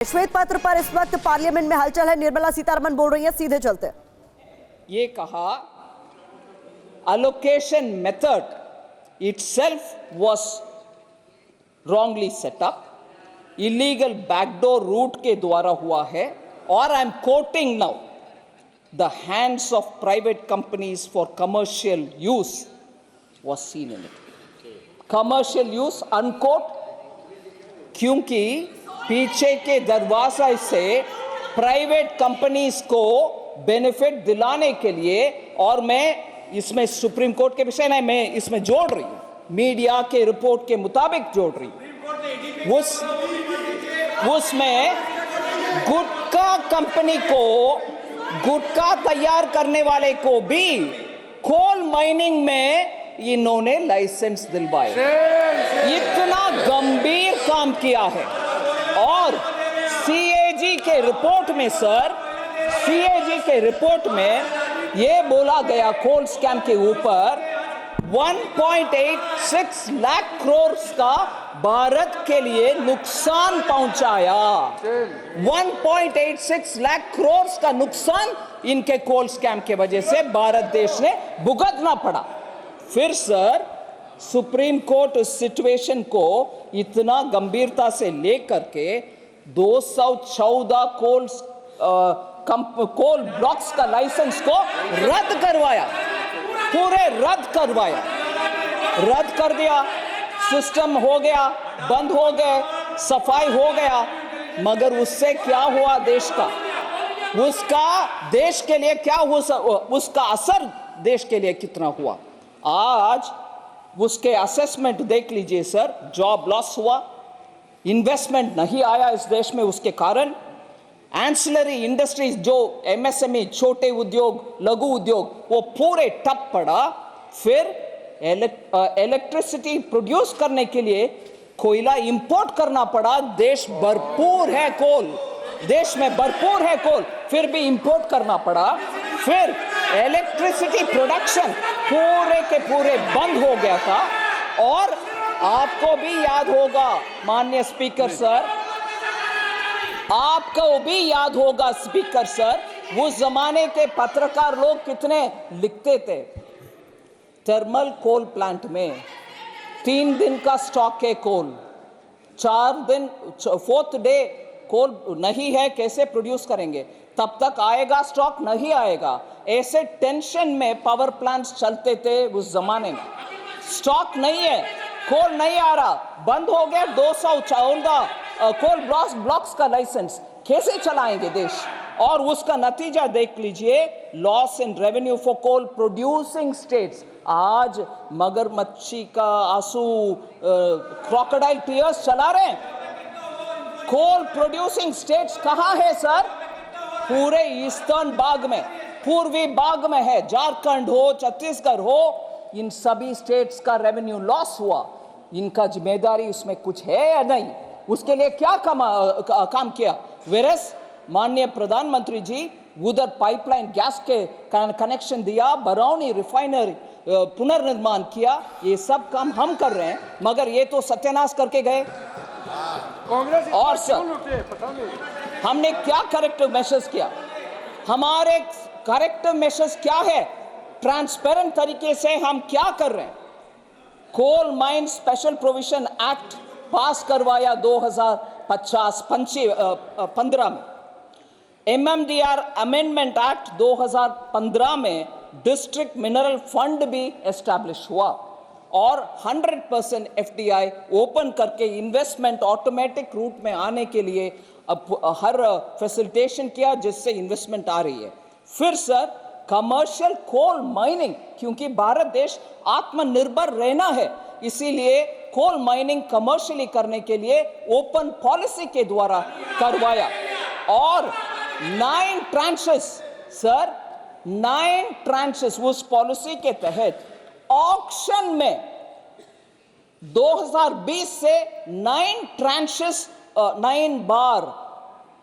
श्वेत पत्र पर इस वक्त पार्लियामेंट में हलचल है। निर्मला सीतारमण बोल रही हैं, सीधे चलते हैं। ये कहा allocation method itself was wrongly set up, illegal backdoor route के द्वारा हुआ है, और I am quoting now, the hands of private companies for commercial use was seen in it. Commercial use unquote, क्योंकि पीछे के दरवाजे से प्राइवेट कंपनीज को बेनिफिट दिलाने के लिए, और मैं इसमें सुप्रीम कोर्ट के विषय नहीं, मैं इसमें जोड़ रही हूं, मीडिया के रिपोर्ट के मुताबिक जोड़ रही हूं, उसमें गुटखा कंपनी को, गुटखा तैयार करने वाले को भी कोल माइनिंग में इन्होंने लाइसेंस दिलवाए। इतना गंभीर काम किया है। और सीएजी के रिपोर्ट में सर, सीएजी के रिपोर्ट में यह बोला गया कोल स्कैम के ऊपर 1.86 लाख करोड़ का भारत के लिए नुकसान पहुंचाया। 1.86 लाख करोड़ का नुकसान इनके कोल स्कैम के वजह से भारत देश ने भुगतना पड़ा। फिर सर सुप्रीम कोर्ट उस सिचुएशन को इतना गंभीरता से लेकर के 214 कोल ब्लॉक्स का लाइसेंस को रद्द करवाया, पूरे रद्द करवाया, रद्द कर दिया। सिस्टम हो गया, बंद हो गए, सफाई हो गया। मगर उससे क्या हुआ देश का, उसका देश के लिए क्या हुआ, उसका असर देश के लिए कितना हुआ? आज उसके असेसमेंट देख लीजिए सर। जॉब लॉस हुआ, इन्वेस्टमेंट नहीं आया इस देश में, उसके कारण एंसिलरी इंडस्ट्रीज जो एमएसएमई, छोटे उद्योग, लघु उद्योग, वो पूरे ठप पड़ा। फिर इलेक्ट्रिसिटी प्रोड्यूस करने के लिए कोयला इंपोर्ट करना पड़ा। देश भरपूर है कोल, देश में भरपूर है कोल, फिर भी इंपोर्ट करना पड़ा। फिर इलेक्ट्रिसिटी प्रोडक्शन पूरे के पूरे बंद हो गया था। और आपको भी याद होगा माननीय स्पीकर सर, आपको भी याद होगा स्पीकर सर, उस जमाने के पत्रकार लोग कितने लिखते थे। थर्मल कोल प्लांट में 3 दिन का स्टॉक है कोल, 4 दिन, 4th डे कोल नहीं है, कैसे प्रोड्यूस करेंगे? तब तक आएगा स्टॉक, नहीं आएगा। ऐसे टेंशन में पावर प्लांट्स चलते थे उस जमाने में। स्टॉक नहीं है, कोल नहीं आ रहा, बंद हो गया 214 कोल ब्लॉक्स का लाइसेंस, कैसे चलाएंगे देश? और उसका नतीजा देख लीजिए, loss in revenue for coal producing states. आज मगरमच्छी का आंसू, क्रोकोडाइल टीयर्स चला रहे हैं। कोल प्रोड्यूसिंग स्टेट्स कहां है सर? पूरे ईस्टर्न भाग में, पूर्वी भाग में है। झारखंड हो, छत्तीसगढ़ हो, इन सभी स्टेट्स का रेवेन्यू लॉस हुआ। इनका जिम्मेदारी उसमें कुछ है या नहीं? उसके लिए क्या काम किया? वेरस माननीय प्रधानमंत्री जी उधर पाइपलाइन गैस के कनेक्शन दिया, बरौनी रिफाइनरी पुनर्निर्माण किया, ये सब काम हम कर रहे हैं। मगर ये तो सत्यानाश करके गए। और सर हमने क्या करेक्टिव मेजर्स किया? हमारे करेक्टिव मेजर्स क्या है? ट्रांसपेरेंट तरीके से हम क्या कर रहे हैं? Coal mine special provision act pass करवाया 2015 में। MMDR अमेंडमेंट एक्ट 2015 में डिस्ट्रिक्ट मिनरल फंड भी एस्टैब्लिश हुआ, और 100% FDI ओपन करके इन्वेस्टमेंट ऑटोमेटिक रूट में आने के लिए अब हर फैसिलिटेशन किया, जिससे इन्वेस्टमेंट आ रही है। फिर सर कमर्शियल कोल माइनिंग, क्योंकि भारत देश आत्मनिर्भर रहना है, इसीलिए कोल माइनिंग कमर्शियली करने के लिए ओपन पॉलिसी के द्वारा करवाया। और 9 ट्रांचेस सर, 9 ट्रांचेस उस पॉलिसी के तहत ऑक्शन में 2020 से 9 ट्रांचेस, 9 बार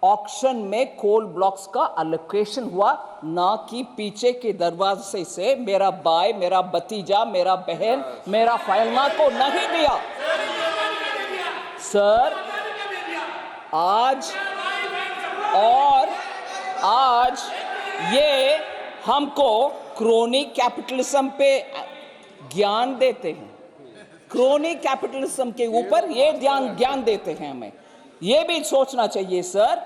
ऑक्शन में कोल ब्लॉक्स का अलोकेशन हुआ, ना कि पीछे के दरवाजे से मेरा भाई, मेरा भतीजा, मेरा बहन, मेरा फाइलमा को नहीं दिया। सर आज और आज ये हमको क्रोनी कैपिटलिज्म पे ज्ञान देते हैं, क्रोनी कैपिटलिज्म के ऊपर ये ज्ञान देते हैं हमें। ये भी सोचना चाहिए सर,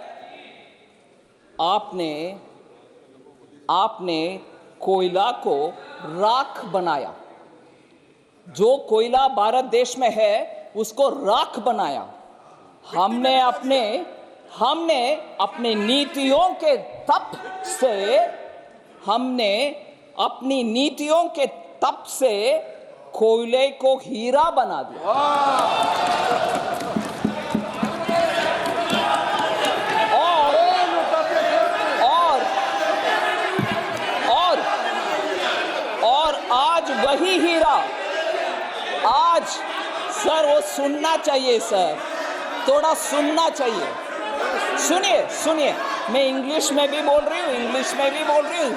आपने कोयला को राख बनाया, जो कोयला भारत देश में है उसको राख बनाया। हमने अपने नीतियों के तप से कोयले को हीरा बना दिया। और आज वही हीरा, आज सर वो सुनना चाहिए सर, थोड़ा सुनना चाहिए। सुनिए, मैं इंग्लिश में भी बोल रही हूँ,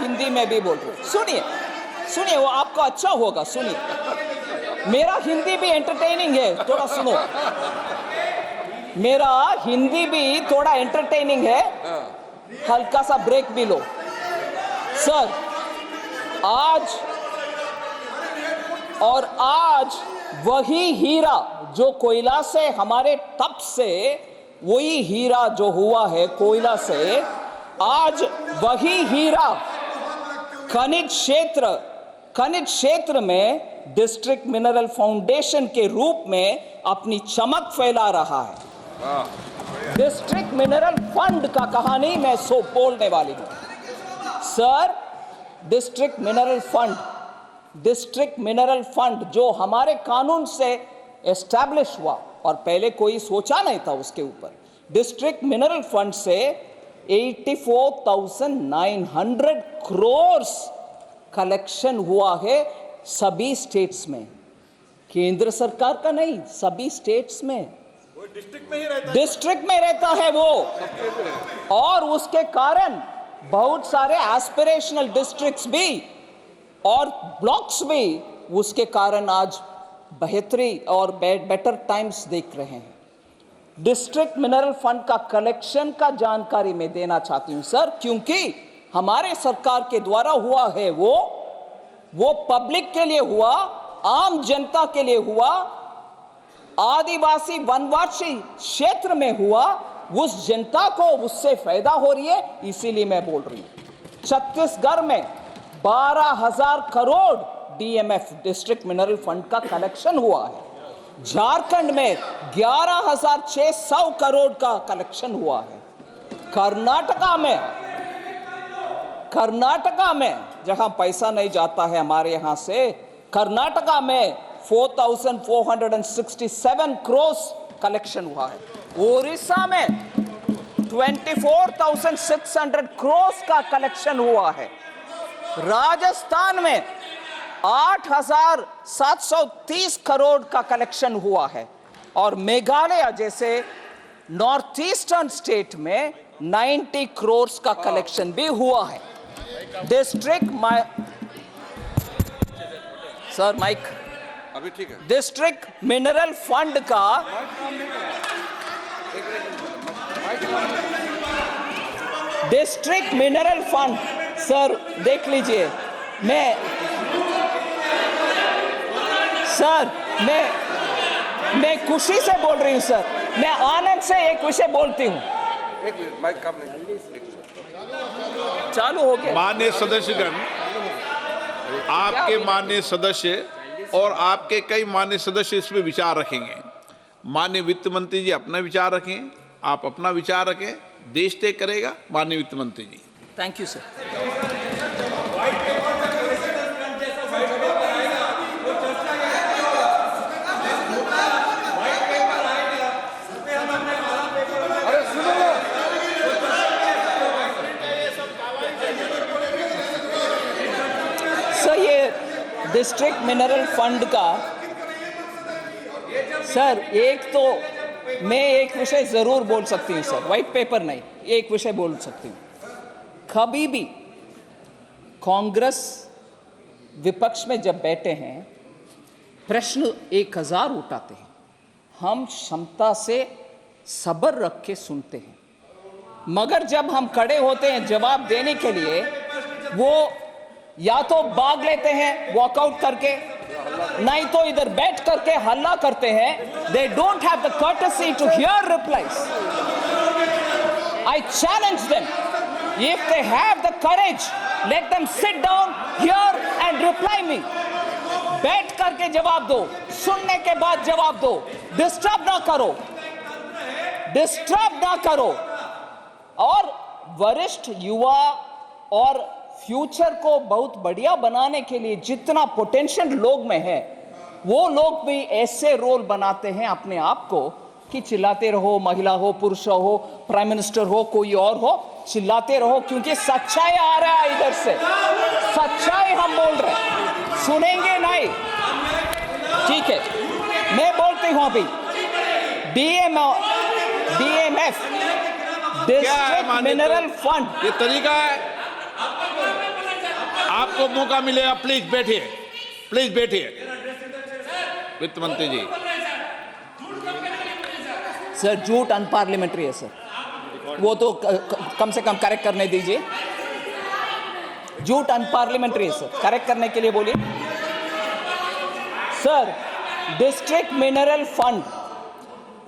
हिंदी में भी बोल रही हूँ। सुनिए, वो आपको अच्छा होगा। सुनिए, मेरा हिंदी भी एंटरटेनिंग है, थोड़ा सुनो। मेरा हिंदी भी थोड़ा एंटरटेनिंग है, हल्का सा ब्रेक भी लो सर। आज वही हीरा जो कोयला से, हमारे तप से वही हीरा जो हुआ है कोयला से, आज वही हीरा खनिज क्षेत्र में डिस्ट्रिक्ट मिनरल फाउंडेशन के रूप में अपनी चमक फैला रहा है। डिस्ट्रिक्ट मिनरल फंड का कहानी मैं बोलने वाली हूं सर। डिस्ट्रिक्ट मिनरल फंड जो हमारे कानून से एस्टैब्लिश हुआ और पहले कोई सोचा नहीं था उसके ऊपर। डिस्ट्रिक्ट मिनरल फंड से 84,900 करोड़ कलेक्शन हुआ है सभी स्टेट्स में, केंद्र सरकार का नहीं, सभी स्टेट्स में। डिस्ट्रिक्ट में रहता है वो, और उसके कारण बहुत सारे एस्पिरेशनल डिस्ट्रिक्ट्स भी और ब्लॉक्स भी उसके कारण आज बेहतरी और बेटर टाइम्स देख रहे हैं। डिस्ट्रिक्ट मिनरल फंड का कलेक्शन का जानकारी मैं देना चाहती हूं सर, क्योंकि हमारे सरकार के द्वारा हुआ है वो पब्लिक के लिए हुआ, आम जनता के लिए हुआ, आदिवासी वनवासी क्षेत्र में हुआ, उस जनता को उससे फायदा हो रही है, इसीलिए मैं बोल रही हूं। छत्तीसगढ़ में 12,000 crore DMF district mineral fund का कलेक्शन हुआ है। झारखंड में 11,600 करोड़ का कलेक्शन हुआ है। कर्नाटका में जहां पैसा नहीं जाता है हमारे यहां से, कर्नाटका में 4,467 करोड़ कलेक्शन हुआ है। ओडिशा में 24,600 करोड़ का कलेक्शन हुआ है। राजस्थान में 8,730 करोड़ का कलेक्शन हुआ है, और मेघालय जैसे नॉर्थ ईस्टर्न स्टेट में 90 करोड़ का कलेक्शन भी हुआ है। सर माइक अभी ठीक है। डिस्ट्रिक्ट मिनरल फंड का डिस्ट्रिक्ट मिनरल फंड सर देख लीजिए, मैं खुशी से बोल रही हूं सर, मैं आनंद से एक विषय बोलती हूं। एक मिनट, माइक काम नहीं चालू हो गया। माननीय सदस्यगण, आपके माननीय सदस्य और आपके कई माननीय सदस्य इस पे विचार रखेंगे। माननीय वित्त मंत्री जी अपना विचार रखें, आप अपना विचार रखें, देश तय करेगा माननीय वित्त मंत्री ji. Thank you sir. District mineral fund का सर, एक तो मैं एक विषय जरूर बोल सकती हूँ सर, व्हाइट पेपर नहीं, एक विषय बोल सकती हूँ। कभी भी कांग्रेस विपक्ष में जब बैठे हैं, प्रश्न 1000 उठाते हैं, हम क्षमता से सब्र रख के सुनते हैं। मगर जब हम खड़े होते हैं जवाब देने के लिए, वो या तो भाग लेते हैं वॉकआउट करके, नहीं तो इधर बैठ करके हल्ला करते हैं. They don't have the courtesy to hear replies. I challenge them. If they have the courage, let them sit down here and reply me. बैठ करके जवाब दो, सुनने के बाद जवाब दो, डिस्टर्ब ना करो, डिस्टर्ब ना करो. और वरिष्ठ युवा और फ्यूचर को बहुत बढ़िया बनाने के लिए जितना पोटेंशियल लोग में है, वो लोग भी ऐसे रोल बनाते हैं अपने आप को कि चिल्लाते रहो, महिला हो, पुरुष हो, प्राइम मिनिस्टर हो, कोई और हो, चिल्लाते रहो, क्योंकि सच्चाई आ रहा है इधर से, सच्चाई हम बोल रहे हैं, सुनेंगे नहीं. ठीक है, मैं बोलती हूं अभी DMF, डिस्ट्रिक्ट मिनरल फंड. ये तरीका है. आपको मौका मिलेगा, प्लीज बैठिए, प्लीज बैठिए. वित्त मंत्री जी. सर झूठ अनपार्लियामेंट्री है सर, वो तो कम से कम करेक्ट करने दीजिए. झूठ अनपार्लियामेंट्री है सर, करेक्ट करने के लिए बोलिए. सर डिस्ट्रिक्ट मिनरल फंड,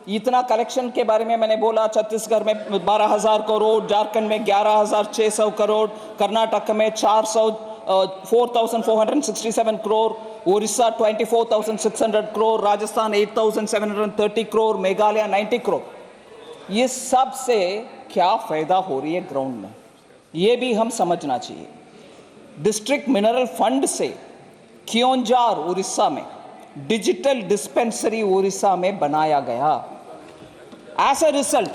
इतना कलेक्शन के बारे में मैंने बोला. छत्तीसगढ़ में 12,000 करोड़, झारखंड में 11,600 करोड़, कर्नाटक में 4,467 करोड़, उड़ीसा 24,600 करोड़, राजस्थान 8,730 करोड़, मेघालय 90 करोड़. ये सब से क्या फायदा हो रही है ग्राउंड में, ये भी हम समझना चाहिए. डिस्ट्रिक्ट मिनरल फंड से क्योंझार उड़ीसा में, डिजिटल डिस्पेंसरी उड़ीसा में बनाया गया. As a result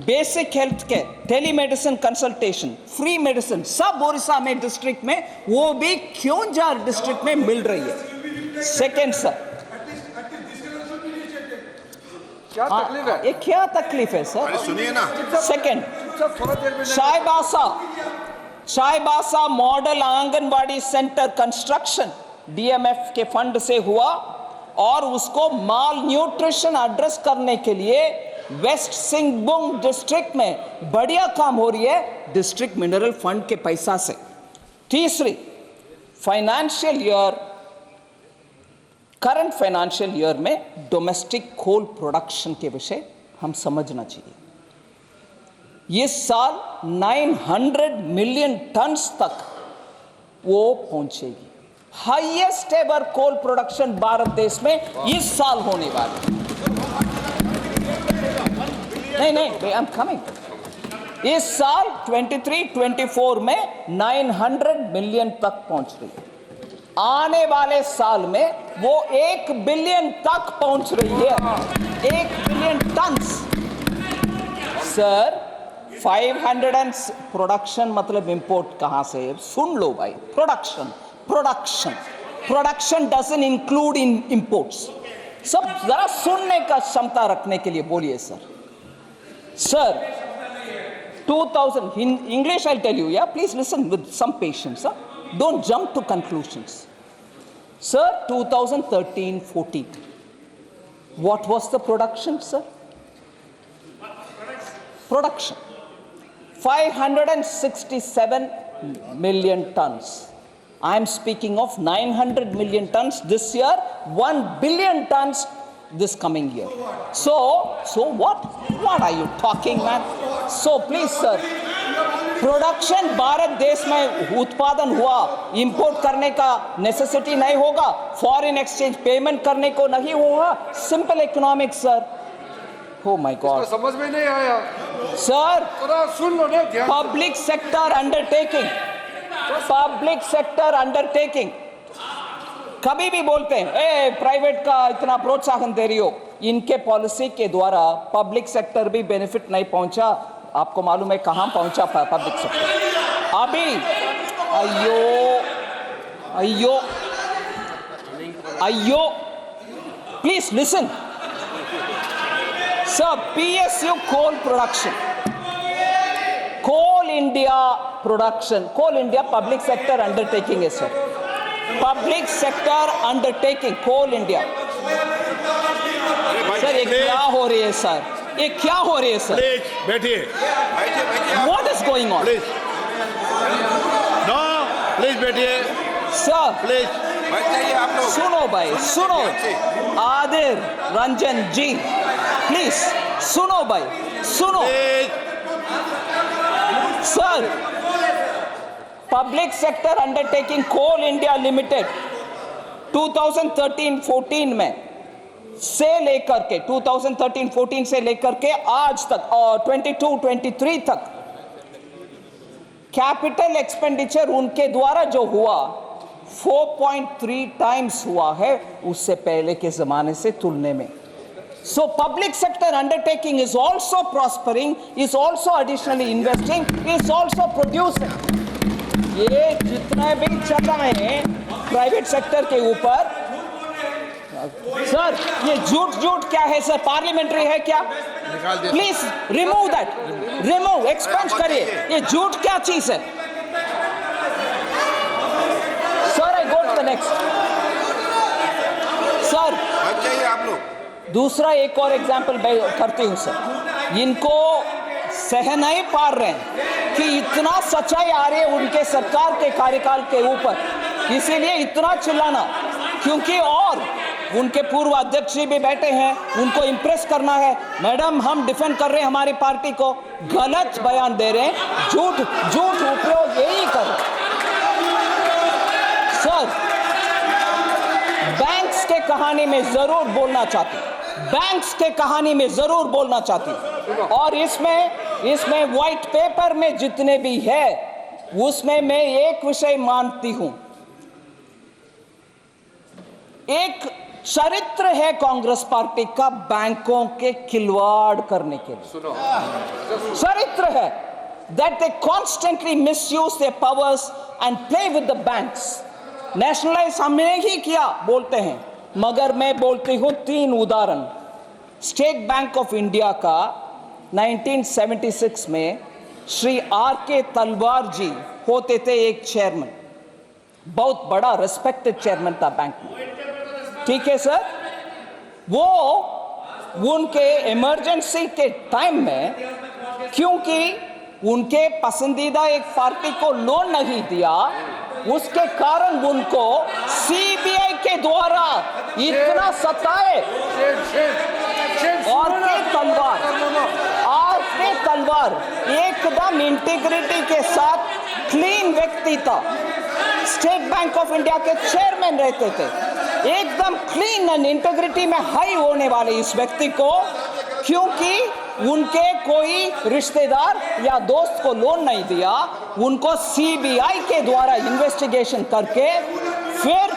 basic health care, telemedicine consultation, free medicine सब उड़ीसा में डिस्ट्रिक्ट में, वो भी क्योंझार डिस्ट्रिक्ट में मिल रही है. सेकेंड सर, क्या तकलीफ है? ये क्या तकलीफ है सर? सुनिए ना. सेकेंड, थोड़ा देर में Chaibasa model anganwadi centre construction DMF के फंड से हुआ, और उसको माल न्यूट्रिशन एड्रेस करने के लिए वेस्ट सिंहभूम डिस्ट्रिक्ट में बढ़िया काम हो रही है डिस्ट्रिक्ट मिनरल फंड के पैसा से. तीसरी, financial year, current financial year में डोमेस्टिक कोल प्रोडक्शन के विषय हम समझना चाहिए. ये साल 900 मिलियन टन्स तक वो पहुंचेगी. Highest ever coal production Bharat देश में इस साल होने वाली. नहीं, आई एम कमिंग. इस साल 23-24 में 900 मिलियन तक पहुंच रही है. आने वाले साल में वो 1 बिलियन तक पहुंच रही है. 1 बिलियन टन्स. सर 500 प्रोडक्शन मतलब इंपोर्ट कहां से? सुन लो भाई, production doesn't include in imports. सब जरा सुनने का क्षमता रखने के लिए बोलिए sir. Sir 2000 in English I'll tell you, yeah, please listen with some patience, sir. Don't jump to conclusions. Sir, 2013-14, what was the production, sir? Production 567 million tons. I am speaking of 900 million tons this year, 1 billion tons this coming year. So what are you talking, man? So please sir, production Bharat देश में उत्पादन हुआ, import करने का necessity नहीं होगा, foreign exchange payment करने को नहीं होगा. Simple economics sir. Oh my God. समझ में नहीं आया सर. थोड़ा सुन लो ना ध्यान. पब्लिक सेक्टर अंडरटेकिंग कभी भी बोलते हैं प्राइवेट का इतना प्रोत्साहन दे रही हो. इनके पॉलिसी के द्वारा पब्लिक सेक्टर भी बेनिफिट नहीं पहुंचा. आपको मालूम है कहां पहुंचा पब्लिक सेक्टर अभी? अयो please listen sir. PSU coal production, coal India production, coal India public sector undertaking है sir. Public sector undertaking coal India. Sir ये क्या हो रही है सर? ये क्या हो रही है सर? बैठिए. going on? Please no, please बैठिए, Sir, प्लीज। सुनो भाई, सुनो। आदिर रंजन जी, प्लीज सुनो भाई, सुनो। Sir, public sector undertaking coal India limited 2013-14 में से लेकर के 2013-14 से लेकर के आज तक और 22-23 तक कैपिटल एक्सपेंडिचर उनके द्वारा जो हुआ 4.3 टाइम्स हुआ है उससे पहले के जमाने से तुलने में। So public sector undertaking is also prospering, is also additionally investing, is also producing. ये जितना भी चल रहे हैं प्राइवेट सेक्टर के ऊपर, सर ये झूठ क्या है सर? पार्लियामेंट्री है क्या? Please remove that, remove, expunge करिए। ये झूठ क्या चीज है? Sir I go to the next. सर आप लोग दूसरा एक और एग्जाम्पल करती हूं सर। इनको सह नहीं पा रहे हैं कि इतना सच्चाई आ रही है उनके सरकार के कार्यकाल के ऊपर, इसीलिए इतना चिल्लाना, क्योंकि और उनके पूर्व अध्यक्ष जी भी बैठे हैं, उनको इंप्रेस करना है। मैडम हम डिफेंड कर रहे हैं हमारी पार्टी को, गलत बयान दे रहे हैं, झूठ उपयोग यही कर रहे हैं। सर बैंक्स के कहानी में जरूर बोलना चाहती हूं, बैंक्स के कहानी में जरूर बोलना चाहती हूं, और इसमें व्हाइट पेपर में जितने भी है उसमें मैं एक विषय मानती हूं, एक चरित्र है कांग्रेस पार्टी का बैंकों के खिलवाड़ करने के लिए। चरित्र है that they constantly misuse their powers and play with the banks. Nationalise हमने ही किया बोलते हैं, मगर मैं बोलती हूं 3 उदाहरण। स्टेट बैंक ऑफ इंडिया का 1976 में श्री R.K. तलवार जी होते थे एक चेयरमैन, बहुत बड़ा रिस्पेक्टेड चेयरमैन था बैंक में, ठीक है सर। वो उनके इमरजेंसी के टाइम में, क्योंकि उनके पसंदीदा एक पार्टी को लोन नहीं दिया, उसके कारण उनको सीबीआई के द्वारा इतना सताए। R.K. तलवार एकदम इंटीग्रिटी के साथ क्लीन व्यक्ति था, स्टेट बैंक ऑफ इंडिया के चेयरमैन रहते थे, एकदम क्लीन एंड इंटीग्रिटी में हाई होने वाले इस व्यक्ति को, क्योंकि उनके कोई रिश्तेदार या दोस्त को लोन नहीं दिया, उनको सीबीआई के द्वारा इन्वेस्टिगेशन करके फिर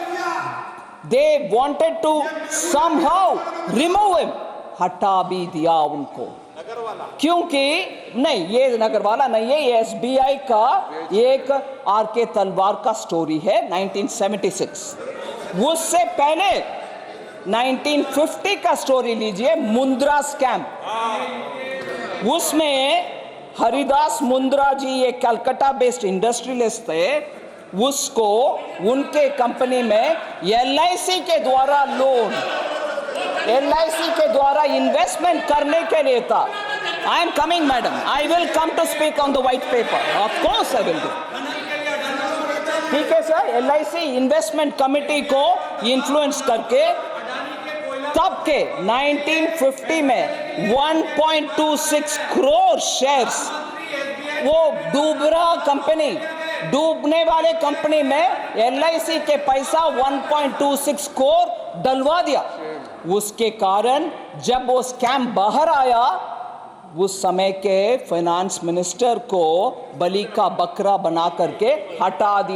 they wanted to somehow remove him, हटा भी दिया उनको, क्योंकि नहीं ये नगरवाला नहीं है, ये एसबीआई का एक R.K. तलवार का स्टोरी है 1976। उससे पहले 1950 का स्टोरी लीजिए, मुंद्रा स्कैम। उसमें हरिदास मुंद्रा जी एक कलकत्ता बेस्ड इंडस्ट्रियलिस्ट थे, उसको उनके कंपनी में LIC के द्वारा लोन, LIC के द्वारा इन्वेस्टमेंट करने के लिए था। I am coming madam, I will come to speak on the white paper, of course I will do, ठीक है सर। LIC इन्वेस्टमेंट कमेटी को इन्फ्लुएंस करके तब के 1950 में 1.26 करोड़ शेयर्स, वो डूबरा कंपनी, डूबने वाले कंपनी में LIC के पैसा 1.26 करोड़ डलवा दिया। उसके कारण जब वो स्कैम बाहर आया, उस समय के फाइनेंस मिनिस्टर को बलि का बकरा बना करके हटा दिया।